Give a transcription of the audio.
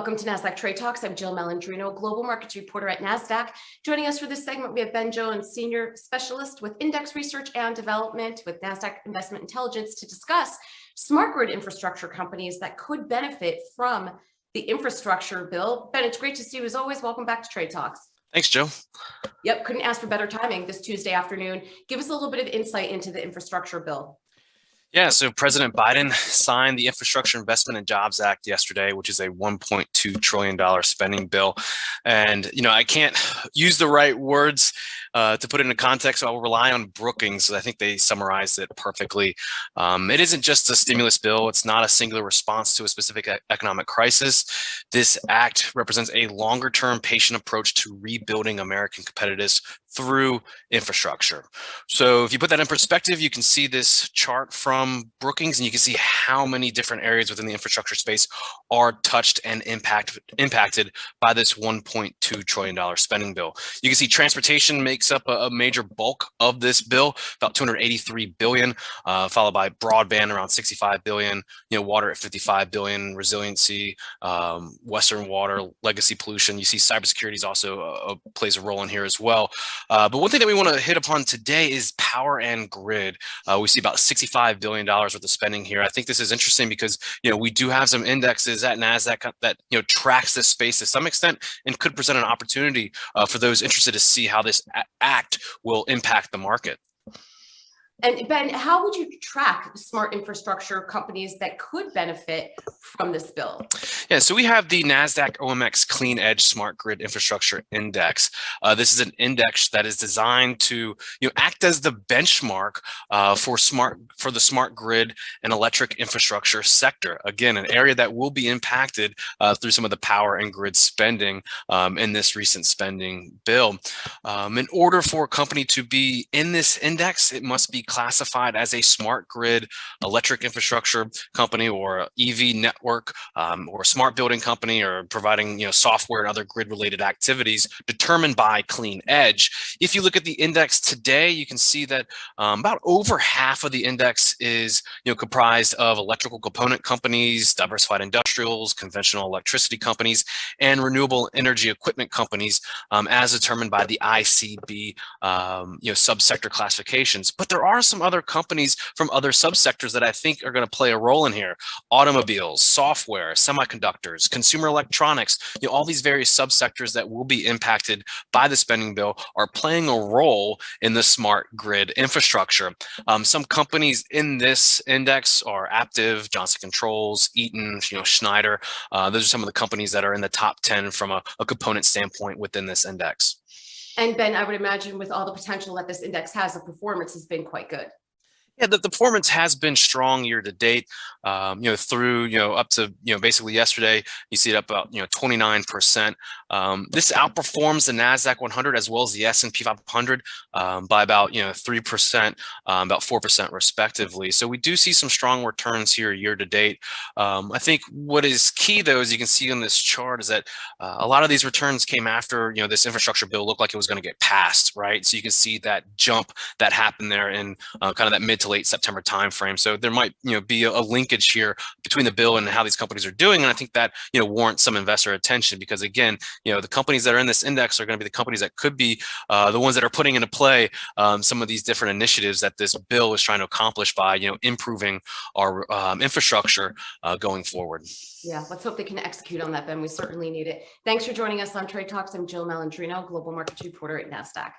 Welcome to Nasdaq Trade Talks. I'm Jill Malandrino, Global Markets Reporter at Nasdaq. Joining us for this segment, we have Ben Jones, Senior Specialist with Index Research and Development with Nasdaq Investment Intelligence, to discuss smart grid infrastructure companies that could benefit from the infrastructure bill. Ben, it's great to see you as always. Welcome back to Trade Talks. Thanks, Jill. Yep, couldn't ask for better timing this Tuesday afternoon. Give us a little bit of insight into the infrastructure bill. Yeah, so President Biden signed the Infrastructure Investment and Jobs Act yesterday, which is a $1.2 trillion spending bill. And, I can't use the right words to put it into context, so I'll rely on Brookings. I think they summarized it perfectly. It isn't just a stimulus bill. It's not a singular response to a specific economic crisis. This act represents a longer-term patient approach to rebuilding American competitiveness through infrastructure. So if you put that in perspective, you can see this chart from Brookings, and you can see how many different areas within the infrastructure space are touched and impacted by this $1.2 trillion spending bill. You can see transportation makes up a major bulk of this bill, about $283 billion, followed by broadband around $65 billion, water at $55 billion, resiliency, Western water, legacy pollution. You see cybersecurity is also plays a role in here as well. But one thing that we want to hit upon today is power and grid. We see about $65 billion worth of spending here. I think this is interesting because, we do have some indexes at Nasdaq that, tracks this space to some extent and could present an opportunity for those interested to see how this act will impact the market. And Ben, how would you track smart infrastructure companies that could benefit from this bill? Yeah, so we have the Nasdaq OMX Clean Edge Smart Grid Infrastructure Index. This is an index that is designed to act as the benchmark for the smart grid and electric infrastructure sector. Again, an area that will be impacted through some of the power and grid spending in this recent spending bill. In order for a company to be in this index, it must be classified as a smart grid electric infrastructure company, or EV network, or a smart building company, or providing software and other grid related activities determined by Clean Edge. If you look at the index today, you can see that about over half of the index is comprised of electrical component companies, diversified industrials, conventional electricity companies, and renewable energy equipment companies, as determined by the ICB subsector classifications. But there are some other companies from other subsectors that I think are going to play a role in here: automobiles, software, semiconductors, consumer electronics. All these various subsectors that will be impacted by the spending bill are playing a role in the smart grid infrastructure. Some companies in this index are Aptiv, Johnson Controls, Eaton, Schneider. Those are some of the companies that are in the top 10 from a component standpoint within this index. And Ben, I would imagine with all the potential that this index has, the performance has been quite good. Yeah, the performance has been strong year to date. Through up to basically yesterday, you see it up about 29%. This outperforms the Nasdaq 100 as well as the S&P 500 by about 3%, about 4% respectively. So we do see some strong returns here year to date. I think what is key though, as you can see on this chart, is that a lot of these returns came after this infrastructure bill looked like it was going to get passed, right? So you can see that jump that happened there in kind of that mid to late September timeframe. So there might be a linkage here between the bill and how these companies are doing, and I think that warrants some investor attention, because again, the companies that are in this index are going to be the companies that could be the ones that are putting into play some of these different initiatives that this bill is trying to accomplish by improving our infrastructure going forward. Yeah, let's hope they can execute on that, Ben. We certainly need it. Thanks for joining us on Trade Talks. I'm Jill Malandrino, Global Markets Reporter at Nasdaq.